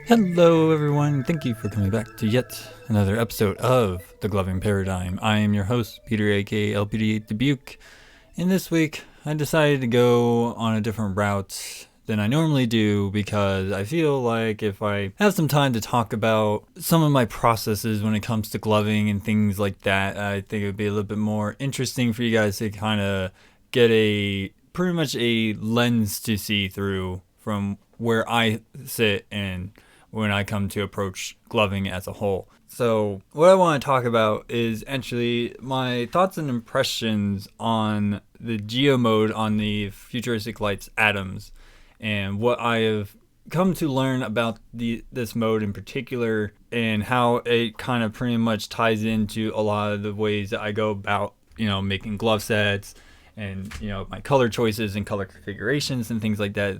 Hello everyone, thank you for coming back to yet another episode of The Gloving Paradigm. I am your host, Peter aka LPD Dubuque, and this week I decided to go on a different route than I normally do because I feel like if I have some time to talk about some of my processes when it comes to gloving and things like that, I think it would be a little bit more interesting for you guys to kind of get pretty much a lens to see through from where I sit and when I come to approach gloving as a whole. So what I want to talk about is actually my thoughts and impressions on the Geo Mode on the Futuristic Lights Atoms and what I have come to learn about this mode in particular and how it kind of pretty much ties into a lot of the ways that I go about, making glove sets and, my color choices and color configurations and things like that,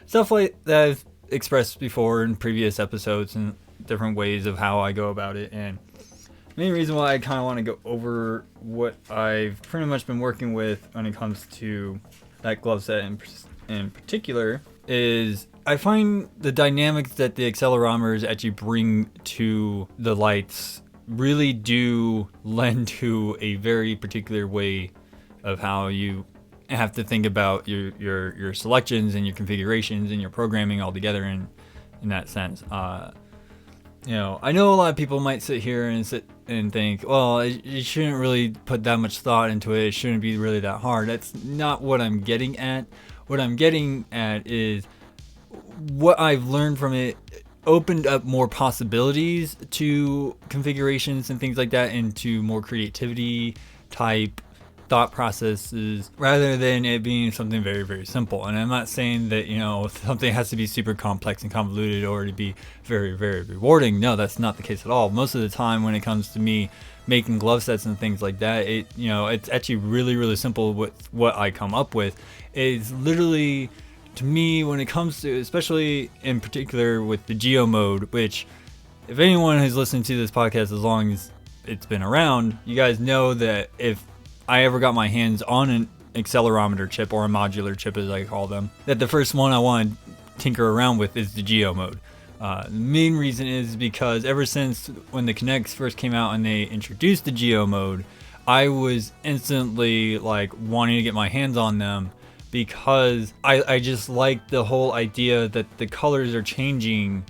stuff like that I've expressed before in previous episodes and different ways of how I go about it. And the main reason why I kind of want to go over what I've pretty much been working with when it comes to that glove set in particular is I find the dynamics that the accelerometers actually bring to the lights really do lend to a very particular way of how you have to think about your selections and your configurations and your programming all together in that sense. I know a lot of people might sit here and think, well, you shouldn't really put that much thought into it. It shouldn't be really that hard. That's not what I'm getting at. What I'm getting at is what I've learned from it opened up more possibilities to configurations and things like that, into more creativity type thought processes rather than it being something very, very simple. And I'm not saying that, something has to be super complex and convoluted or to be very, very rewarding. No, that's not the case at all. Most of the time when it comes to me making glove sets and things like that, it's actually really, really simple with what I come up with. It's literally, to me, when it comes to, especially in particular with the Geo Mode, which if anyone has listened to this podcast as long as it's been around, you guys know that if I ever got my hands on an accelerometer chip, or a modular chip as I call them, that the first one I want to tinker around with is the Geo Mode. The main reason is because ever since when the Kinects first came out and they introduced the Geo Mode, I was instantly wanting to get my hands on them because I just like the whole idea that the colors are changing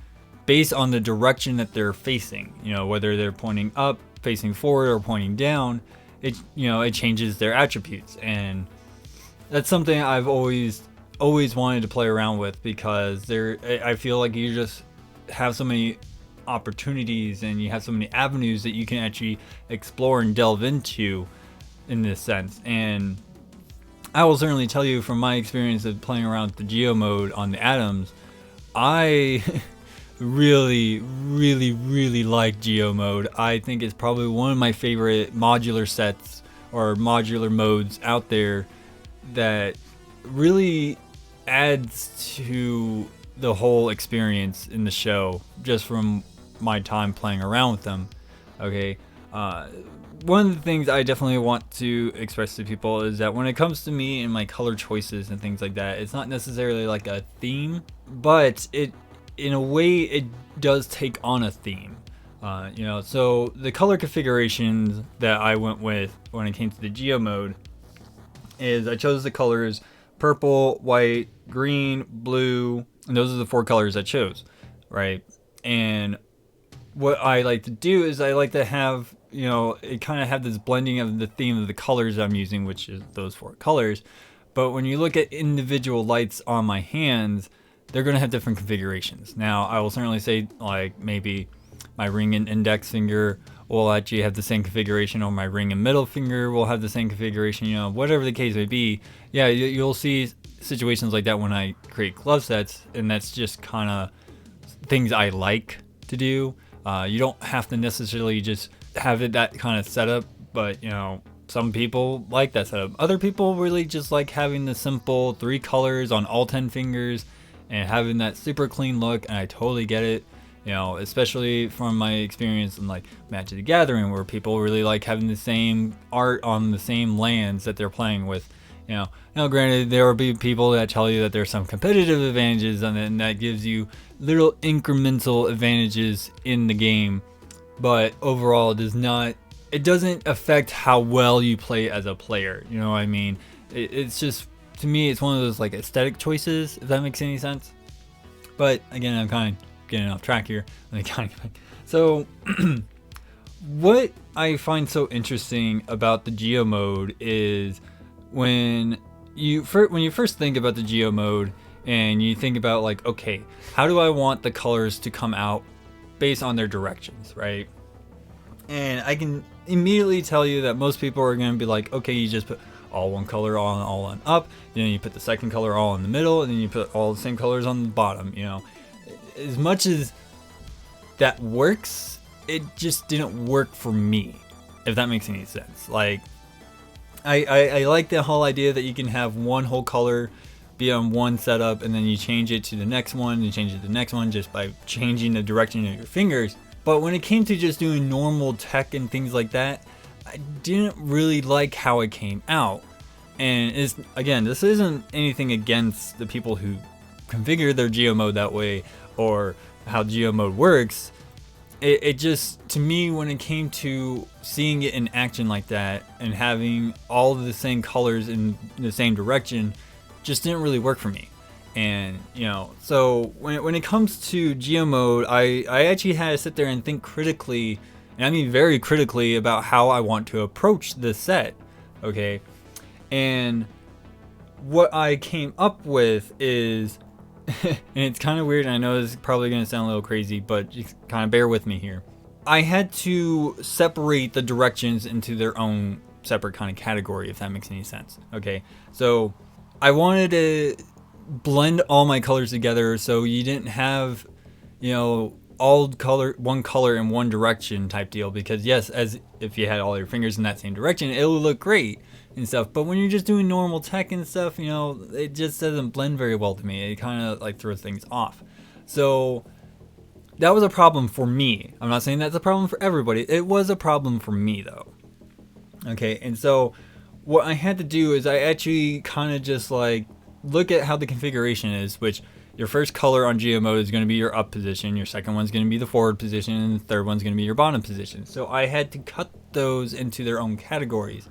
based on the direction that they're facing. Whether they're pointing up, facing forward, or pointing down, it changes their attributes. And that's something I've always wanted to play around with because I feel like you just have so many opportunities and you have so many avenues that you can actually explore and delve into in this sense. And I will certainly tell you from my experience of playing around with the Geo Mode on the Atoms, I really, really, really like Geo Mode. I think it's probably one of my favorite modular sets or modular modes out there that really adds to the whole experience in the show just from my time playing around with them. Okay. One of the things I definitely want to express to people is that when it comes to me and my color choices and things like that, it's not necessarily like a theme, but in a way it does take on a theme. So the color configurations that I went with when it came to the Geo Mode is I chose the colors purple, white, green, blue, and those are the 4 colors I chose, right? And what I like to do is I like to have, it kind of have this blending of the theme of the colors I'm using, which is those 4 colors. But when you look at individual lights on my hands, they're going to have different configurations. Now, I will certainly say, maybe my ring and index finger will actually have the same configuration, or my ring and middle finger will have the same configuration, whatever the case may be. Yeah, you'll see situations like that when I create glove sets, and that's just kind of things I like to do. You don't have to necessarily just have it that kind of setup, but, some people like that setup. Other people really just like having the simple 3 colors on all 10 fingers and having that super clean look, and I totally get it. Especially from my experience in Magic the Gathering, where people really like having the same art on the same lands that they're playing with, Now granted, there will be people that tell you that there's some competitive advantages on it, and that gives you little incremental advantages in the game, but overall it doesn't affect how well you play as a player. You know what I mean? It's just, to me, it's one of those like aesthetic choices, if that makes any sense. But again, I'm kind of getting off track here. So what I find so interesting about the Geo Mode is when you first think about the Geo Mode and you think about like, okay, how do I want the colors to come out based on their directions, right? And I can immediately tell you that most people are going to be like, okay, you just put all one color all on up, then you put the second color all in the middle, and then you put all the same colors on the bottom. As much as that works, it just didn't work for me, if that makes any sense. Like, I like the whole idea that you can have one whole color be on one setup, and then you change it to the next one, and change it to the next one just by changing the direction of your fingers. But when it came to just doing normal tech and things like that, I didn't really like how it came out. And this isn't anything against the people who configure their Geo Mode that way or how Geo Mode works. It just, to me, when it came to seeing it in action like that and having all of the same colors in the same direction, just didn't really work for me. And so when it comes to Geo Mode, I actually had to sit there and think critically, and I mean very critically, about how I want to approach this set. Okay, and what I came up with is and it's kind of weird, and I know this is probably going to sound a little crazy, but just kind of bear with me here. I had to separate the directions into their own separate kind of category, if that makes any sense. Okay, so I wanted to blend all my colors together so you didn't have, one color in one direction type deal, because yes, as if you had all your fingers in that same direction, it would look great and stuff, but when you're just doing normal tech and stuff, it just doesn't blend very well to me. It kind of like throws things off. So that was a problem for me. I'm not saying that's a problem for everybody. It was a problem for me though. Okay, and so what I had to do is I actually kind of just like look at how the configuration is, which your first color on Geo Mode is going to be your up position, your second one's going to be the forward position, and the third one's going to be your bottom position. So I had to cut those into their own categories.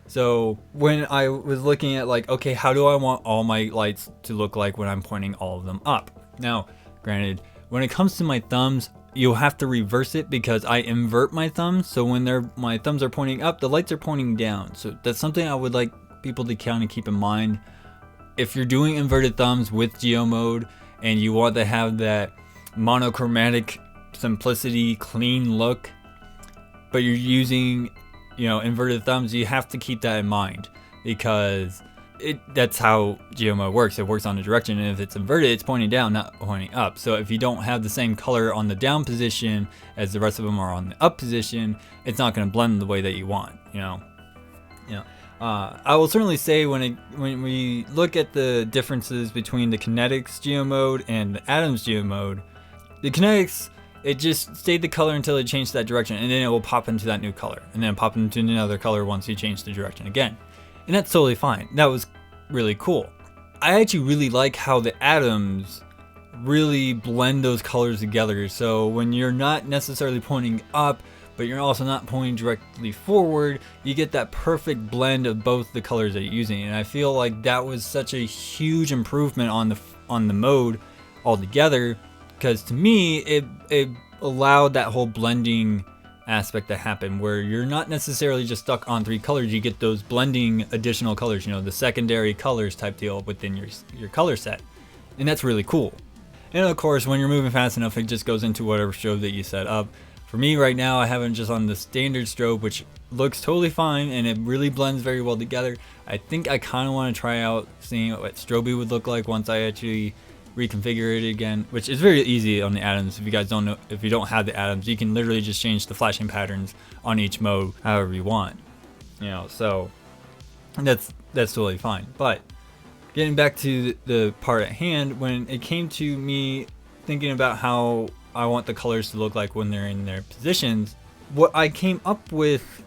So when I was looking at like, okay, how do I want all my lights to look like when I'm pointing all of them up? Now, granted, when it comes to my thumbs, you'll have to reverse it because I invert my thumbs. So when my thumbs are pointing up, the lights are pointing down. So that's something I would like people to kind of keep in mind. If you're doing inverted thumbs with Geo Mode and you want to have that monochromatic simplicity, clean look, but you're using, inverted thumbs, you have to keep that in mind, because that's how Geo Mode works. It works on the direction, and if it's inverted, it's pointing down, not pointing up. So if you don't have the same color on the down position as the rest of them are on the up position, it's not going to blend the way that you want. I will certainly say when we look at the differences between the Kinetics Geo Mode and the Atoms Geo Mode, the Kinetics, it just stayed the color until it changed that direction, and then it will pop into that new color, and then pop into another color once you change the direction again. And that's totally fine. That was really cool. I actually really like how the Atoms really blend those colors together. So when you're not necessarily pointing up, but you're also not pointing directly forward, you get that perfect blend of both the colors that you're using. And I feel like that was such a huge improvement on the mode altogether, because to me it allowed that whole blending aspect to happen, where you're not necessarily just stuck on three colors. You get those blending additional colors, the secondary colors type deal within your color set, and that's really cool. And of course, when you're moving fast enough, it just goes into whatever strobe that you set up. For me right now, I have it just on the standard strobe, which looks totally fine, and it really blends very well together. I think I kind of want to try out seeing what strobe would look like once I actually reconfigure it again, which is very easy on the Atoms. If you guys don't know, if you don't have the Atoms, you can literally just change the flashing patterns on each mode however you want. So that's totally fine. But getting back to the part at hand, when it came to me thinking about how I want the colors to look like when they're in their positions, what I came up with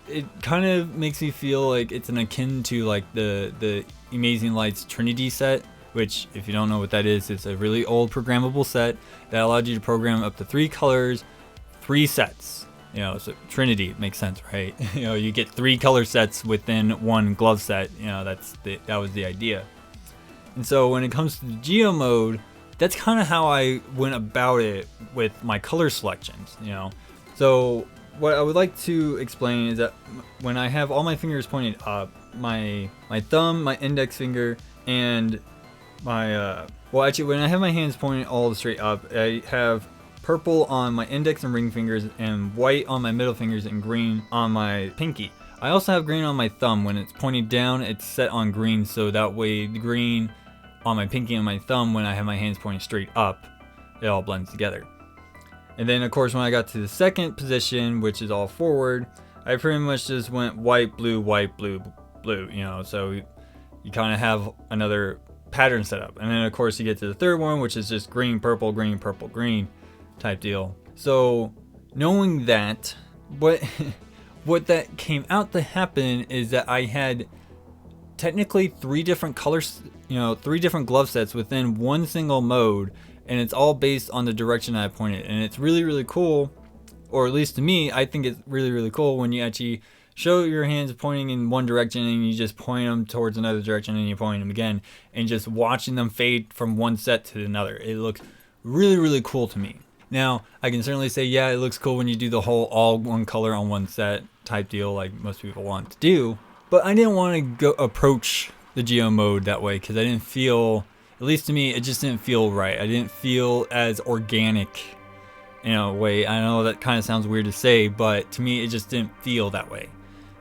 it kind of makes me feel like it's an akin to like the Amazing Lights Trinity set, which, if you don't know what that is, it's a really old programmable set that allowed you to program up to 3 colors, 3 sets. You know, so Trinity makes sense, right? You know, you get 3 color sets within one glove set. You know, that was the idea. And so when it comes to the Geo Mode, that's kind of how I went about it with my color selections. You know, so what I would like to explain is that when I have all my fingers pointed up, my thumb, my index finger, and my well, actually, when I have my hands pointed all straight up, I have purple on my index and ring fingers, and white on my middle fingers, and green on my pinky. I also have green on my thumb. When it's pointed down, it's set on green, so that way the green on my pinky and my thumb, when I have my hands pointing straight up, it all blends together. And then of course when I got to the second position, which is all forward, I pretty much just went white, blue, blue, you know, so you kind of have another pattern set up. And then of course you get to the third one, which is just green, purple, green type deal. So knowing that, what that came out to happen is that I had technically 3 different colors, you know, 3 different glove sets within one single mode, and it's all based on the direction I pointed. And it's really, really cool, or at least to me, I think it's really, really cool when you actually show your hands pointing in one direction and you just point them towards another direction and you point them again, and just watching them fade from one set to another. It looks really, really cool to me. Now, I can certainly say, yeah, it looks cool when you do the whole all one color on one set type deal like most people want to do, but I didn't want to go approach the Geo Mode that way because I didn't feel, at least to me, it just didn't feel right. I didn't feel as organic in a way. I know that kind of sounds weird to say, but to me, it just didn't feel that way.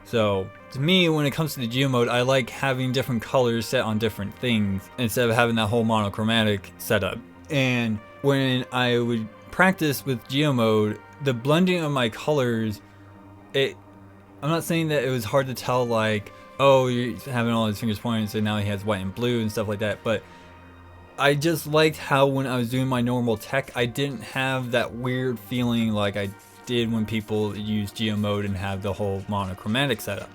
So to me, when it comes to the Geo Mode, I like having different colors set on different things instead of having that whole monochromatic setup. And when I would practice with Geo Mode, the blending of my colors, I'm not saying that it was hard to tell, like, oh, you're having all his fingers pointing, so now he has white and blue and stuff like that, but I just liked how when I was doing my normal tech, I didn't have that weird feeling like I did when people use Geo Mode and have the whole monochromatic setup,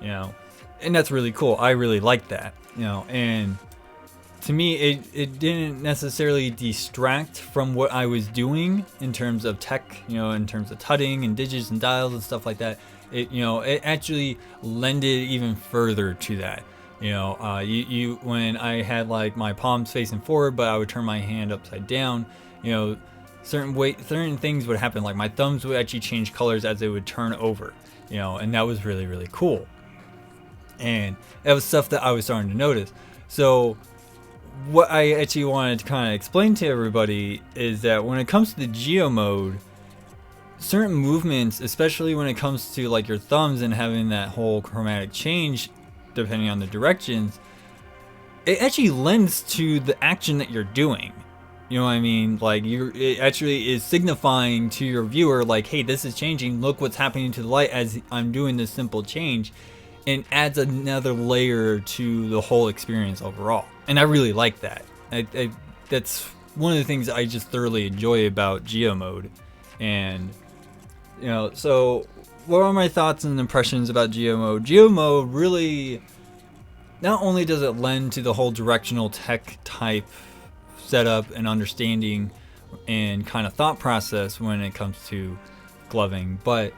you know, and that's really cool. I really liked that, you know, and to me, it didn't necessarily distract from what I was doing in terms of tech, you know, in terms of tutting and digits and dials and stuff like that. It, you know, it actually lended even further to that. You know, you when I had like my palms facing forward, but I would turn my hand upside down, you know, certain things would happen. Like my thumbs would actually change colors as they would turn over, you know, and that was really, really cool. And that was stuff that I was starting to notice. So what I actually wanted to kind of explain to everybody is that when it comes to the Geo Mode, certain movements, especially when it comes to like your thumbs and having that whole chromatic change depending on the directions, it actually lends to the action that you're doing. You know what I mean? Like it actually is signifying to your viewer, like, hey, this is changing. Look what's happening to the light as I'm doing this simple change, and adds another layer to the whole experience overall. And I really like that. That's one of the things I just thoroughly enjoy about Geo Mode. And you know, so what are my thoughts and impressions about Geo Mode? Geo Mode really, not only does it lend to the whole directional tech type setup and understanding and kind of thought process when it comes to gloving, but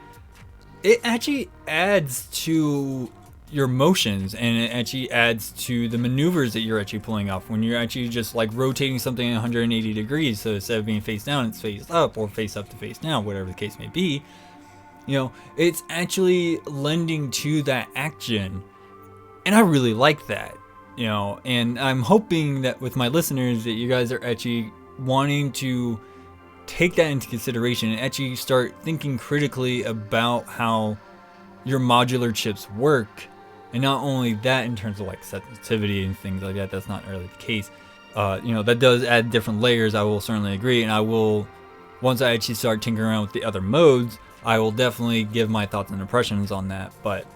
it actually adds to your motions, and it actually adds to the maneuvers that you're actually pulling off when you're actually just like rotating something 180 degrees. So instead of being face down, it's face up, or face up to face down, whatever the case may be. You know, it's actually lending to that action, and I really like that. You know, and I'm hoping that with my listeners that you guys are actually wanting to take that into consideration and actually start thinking critically about how your modular chips work. And not only that, in terms of like sensitivity and things like that, that's not really the case. You know, that does add different layers, I will certainly agree. And I will, once I actually start tinkering around with the other modes, I will definitely give my thoughts and impressions on that. But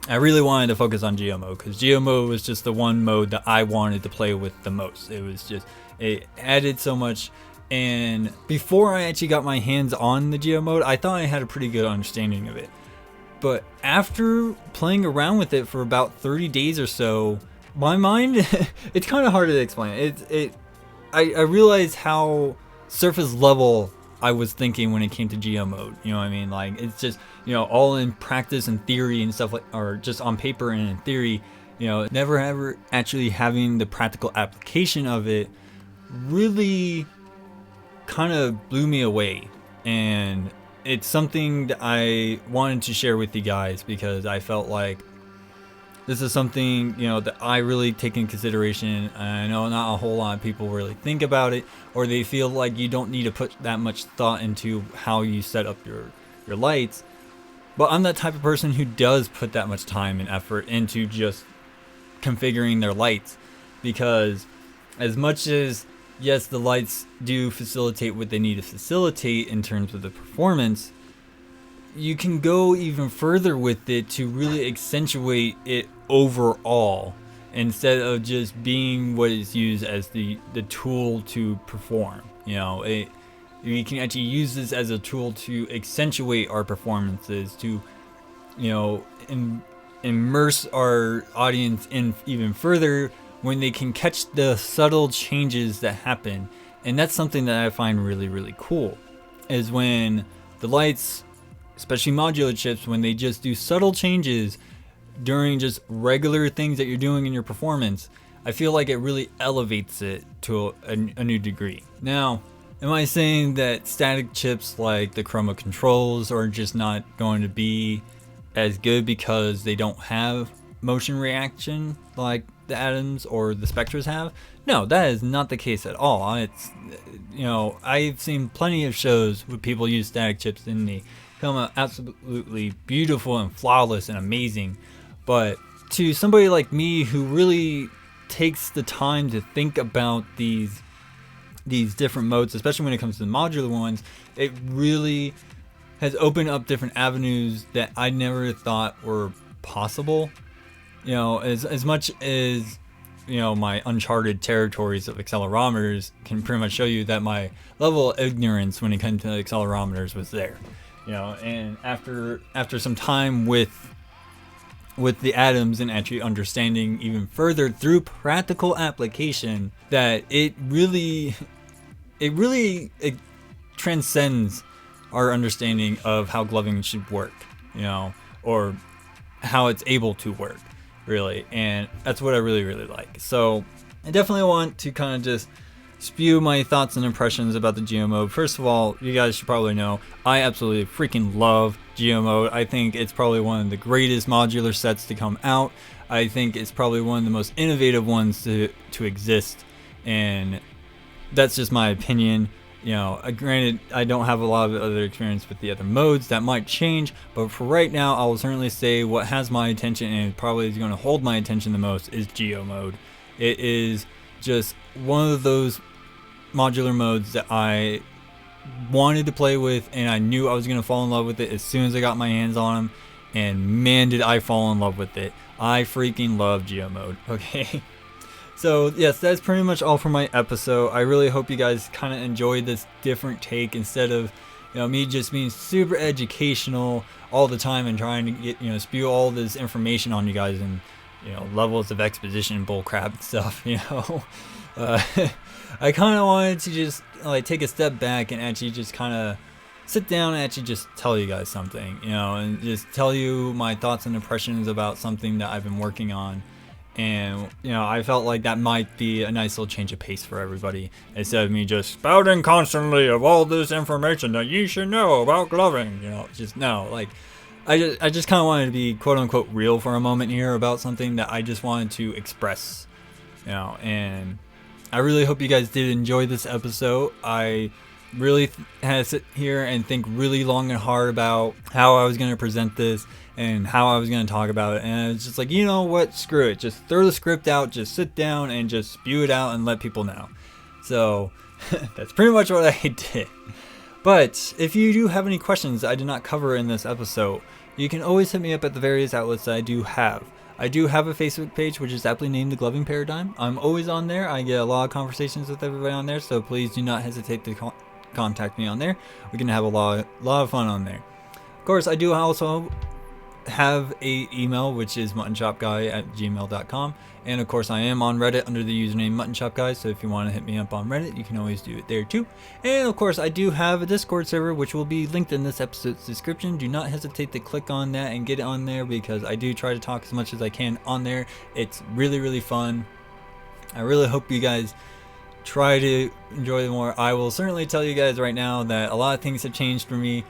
I really wanted to focus on Geo Mode because Geo Mode was just the one mode that I wanted to play with the most. It was just, it added so much. And before I actually got my hands on the Geo Mode, I thought I had a pretty good understanding of it. But after playing around with it for about 30 days or so, my mind, it's kind of hard to explain. I realized how surface level I was thinking when it came to Geo Mode. You know what I mean? Like, it's just, all in practice and theory and stuff, like, or just on paper and in theory, never ever actually having the practical application of it really kind of blew me away. And it's something that I wanted to share with you guys because I felt like this is something, that I really take in consideration. I know not a whole lot of people really think about it, or they feel like you don't need to put that much thought into how you set up your lights. But I'm that type of person who does put that much time and effort into just configuring their lights, because as much as, yes, the lights do facilitate what they need to facilitate in terms of the performance, you can go even further with it to really accentuate it overall, instead of just being what is used as the tool to perform. You can actually use this as a tool to accentuate our performances, to immerse our audience in even further when they can catch the subtle changes that happen. And that's something that I find really, really cool, is when the lights, especially modular chips, when they just do subtle changes during just regular things that you're doing in your performance, I feel like it really elevates it to a new degree. Now, am I saying that static chips like the Chroma controls are just not going to be as good because they don't have motion reaction like the atoms or the spectras have? No, that is not the case at all. It's, I've seen plenty of shows where people use static chips and they come out absolutely beautiful and flawless and amazing. But to somebody like me who really takes the time to think about these different modes, especially when it comes to the modular ones, it really has opened up different avenues that I never thought were possible. As much as my uncharted territories of accelerometers can pretty much show you that my level of ignorance when it comes to accelerometers was there. And after some time with the atoms and actually understanding even further through practical application, that it transcends our understanding of how gloving should work, or how it's able to work, really. And that's what I really, really like. So I definitely want to kind of just spew my thoughts and impressions about the Geo Mode. First of all, you guys should probably know I absolutely freaking love Geo Mode. I think it's probably one of the greatest modular sets to come out. I think it's probably one of the most innovative ones to exist, and that's just my opinion. Granted, I don't have a lot of other experience with the other modes. That might change, but for right now, I will certainly say what has my attention and probably is going to hold my attention the most is Geo Mode. It is just one of those modular modes that I wanted to play with, and I knew I was going to fall in love with it as soon as I got my hands on them, and man, did I fall in love with it. I freaking love Geo Mode. Okay. So yes, that's pretty much all for my episode. I really hope you guys kind of enjoyed this different take, instead of me just being super educational all the time and trying to get spew all this information on you guys and levels of exposition and bullcrap and stuff. I kind of wanted to just take a step back and actually just kind of sit down and actually just tell you guys something, and just tell you my thoughts and impressions about something that I've been working on. And, I felt like that might be a nice little change of pace for everybody, instead of me just spouting constantly of all this information that you should know about gloving. I just kind of wanted to be quote unquote real for a moment here about something that I just wanted to express, and I really hope you guys did enjoy this episode. I really had to sit here and think really long and hard about how I was going to present this and how I was going to talk about it. And it's just like, what? Screw it. Just throw the script out, just sit down and just spew it out and let people know. So that's pretty much what I did. But if you do have any questions I did not cover in this episode, you can always hit me up at the various outlets that I do have. I do have a Facebook page, which is aptly named The Gloving Paradigm. I'm always on there. I get a lot of conversations with everybody on there, so please do not hesitate to contact me on there. We can have a lot of fun on there. Of course, I do also have a email, which is muttonchopguy@gmail.com. And of course, I am on Reddit under the username muttonchopguy. So if you want to hit me up on Reddit, you can always do it there too. And of course, I do have a Discord server, which will be linked in this episode's description. Do not hesitate to click on that and get on there, because I do try to talk as much as I can on there. It's really, really fun. I really hope you guys try to enjoy it more. I will certainly tell you guys right now that a lot of things have changed for me.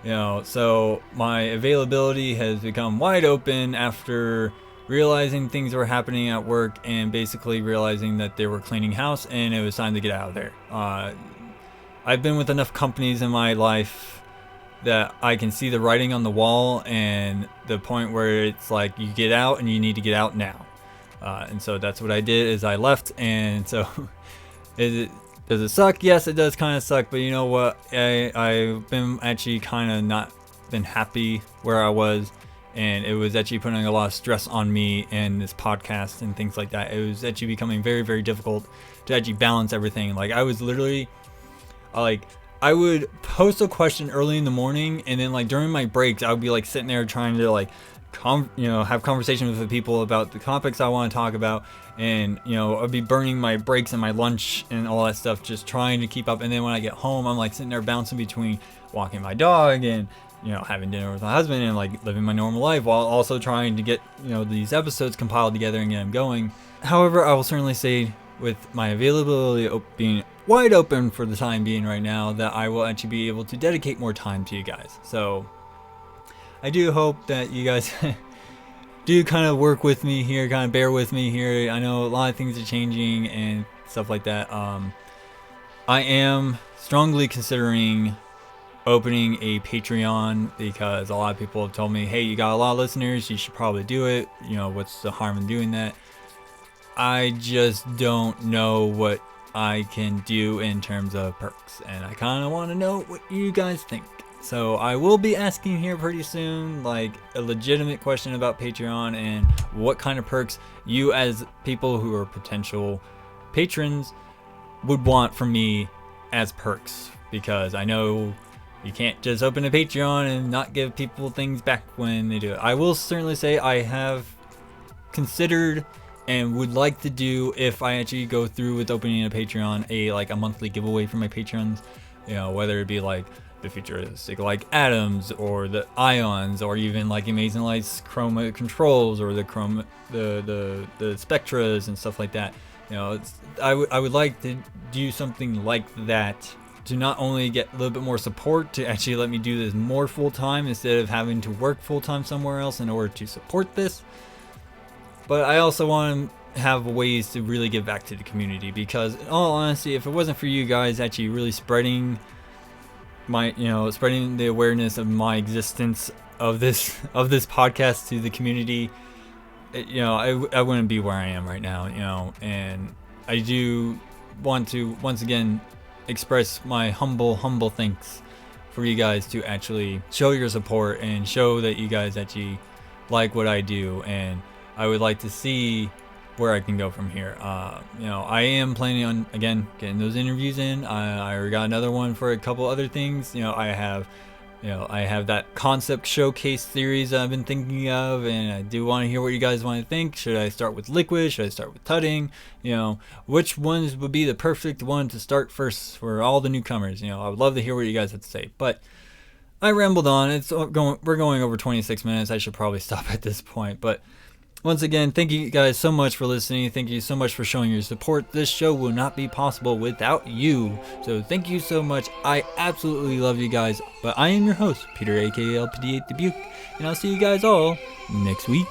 So my availability has become wide open after realizing things were happening at work, and basically realizing that they were cleaning house and it was time to get out of there. I've been with enough companies in my life that I can see the writing on the wall, and the point where it's like you get out and you need to get out now. And so that's what I did, is I left. And so does it suck? Yes, it does kind of suck, but you know what? I've been actually kind of not been happy where I was, and it was actually putting a lot of stress on me and this podcast and things like that. It was actually becoming very, very difficult to actually balance everything. Like, I was literally, I would post a question early in the morning, and then during my breaks, I would be sitting there trying to have conversations with the people about the topics I want to talk about. And I'd be burning my breaks and my lunch and all that stuff, just trying to keep up. And then when I get home, I'm sitting there bouncing between walking my dog and having dinner with my husband and living my normal life, while also trying to get these episodes compiled together and get them going. However, I will certainly say, with my availability being wide open for the time being right now, that I will actually be able to dedicate more time to you guys. So I do hope that you guys do kind of work with me here, kind of bear with me here. I know a lot of things are changing and stuff like that. I am strongly considering opening a Patreon, because a lot of people have told me, hey, you got a lot of listeners, you should probably do it. What's the harm in doing that? I just don't know what I can do in terms of perks, and I kind of want to know what you guys think. So I will be asking here pretty soon, a legitimate question about Patreon and what kind of perks you, as people who are potential patrons, would want from me as perks. Because I know you can't just open a Patreon and not give people things back when they do it. I will certainly say I have considered and would like to do, if I actually go through with opening a Patreon, a monthly giveaway for my patrons. Whether it be the futuristic atoms, or the ions, or even Amazing Light's chroma controls, or the spectras and stuff like that. I would like to do something like that, to not only get a little bit more support, to actually let me do this more full time instead of having to work full time somewhere else in order to support this. But I also want to have ways to really give back to the community, because in all honesty, if it wasn't for you guys actually really spreading spreading the awareness of my existence of this podcast to the community, I wouldn't be where I am right now. And I do want to once again express my humble thanks for you guys to actually show your support and show that you guys actually like what I do, and I would like to see where I can go from here. I am planning on, again, getting those interviews in. I already got another one for a couple other things. I have that concept showcase series that I've been thinking of, and I do want to hear what you guys want to think. Should I start with liquid? Should I start with tutting? Which ones would be the perfect one to start first for all the newcomers? I would love to hear what you guys have to say. But I rambled on. We're going over 26 minutes. I should probably stop at this point. But once again, thank you guys so much for listening. Thank you so much for showing your support. This show will not be possible without you. So thank you so much. I absolutely love you guys. But I am your host, Peter, aka LPD8 Dubuque, and I'll see you guys all next week.